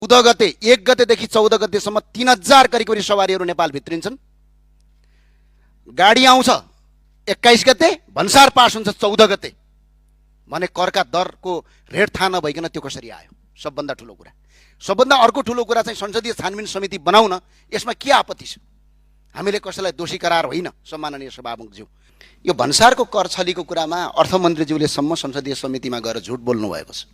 14 गते 1 गतेदेखि 14 गतेसम्म 3000 करिब सवारीहरू नेपाल भित्रिन्छन्। गाडी आउँछ 21 गते, भन्सार पास हुन्छ 14 गते। भने करका दरको रेट थाहा नभइकन त्यो कसरी आयो? सबभन्दा ठुलो कुरा। सबभन्दा अर्को ठुलो कुरा चाहिँ संसदीय छानबिन समिति बनाउन यसमा के आपत्ति छ? हामीले कसैलाई दोषी करार होइन सम्माननीय सभामुखज्यू। यो भन्सारको कर छलीको कुरामा अर्थमन्त्रीज्यूले सम्म संसदीय समितिमा गएर झुट बोल्नु भएको छ।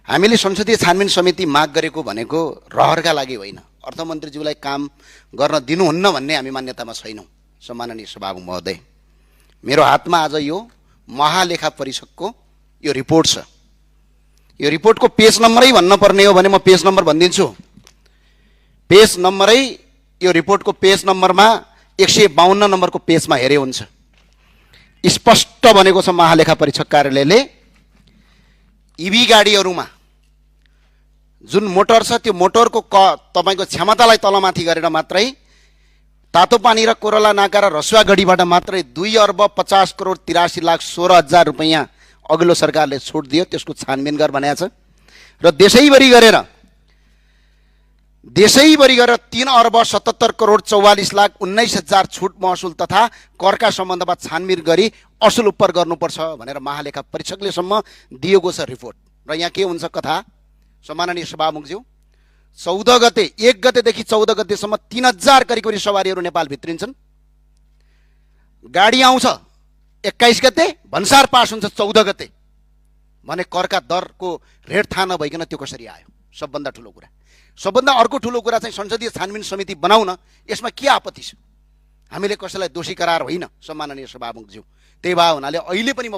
हामीले संसदीय छानबिन समिति माग गरेको भनेको रहरका लागि होइन, अर्थमन्त्रीज्यूलाई काम गर्न दिनुहुन्न भन्ने हामी मान्यतामा छैनौँ। सम्माननीय सभामुख महोदय, मेरो हातमा आज यो महालेखा परिषदको यो रिपोर्ट छ। यो रिपोर्टको पेज नम्बरै भन्न पर्ने हो भने म पेज नम्बर भनिदिन्छु। पेज नम्बरै यो रिपोर्टको पेज नम्बरमा 152 नम्बरको पेजमा हेरे हुन्छ। स्पष्ट भनेको छ महालेखा परीक्षक कार्यालयले इभी गाडीहरूमा जुन मोटर छ त्यो मोटरको तपाईको क्षमतालाई तलमाथि गरेर मात्रै तातोपानी र कोरला नाका र रसुवा गढीबाट मात्रै 2,80,83,16,00,000 रुपैयाँ अघिल्लो सरकारले छुट दियो। त्यसको छानबिन गर भनेको छ र देशैभरि गरेर 3,77,44,19,00,000 छुट महसुल तथा करका सम्बन्धमा छानबिन गरी असुल उपर गर्नुपर्छ भनेर महालेखा परीक्षकले सम्म दिएको छ रिपोर्ट। र यहाँ के हुन्छ कथा? सम्माननीय सभामुखज्यू, 14 गते 1 गतेदेखि 14 गतेसम्म 3000 करिब सवारीहरू नेपाल भित्रिन्छन्। गाडी आउँछ 21 गते, भन्सार पास हुन्छ 14 गते। भने करका दरको रेट थाहा नभइकन त्यो कसरी आयो? सबभन्दा ठुलो कुरा। सबभन्दा अर्को ठुलो कुरा चाहिँ संसदीय छानबिन समिति बनाउन यसमा के आपत्ति छ? हामीले कसैलाई दोषी करार होइन सम्माननीय सभामुखज्यू। त्यही भए हुनाले अहिले पनि म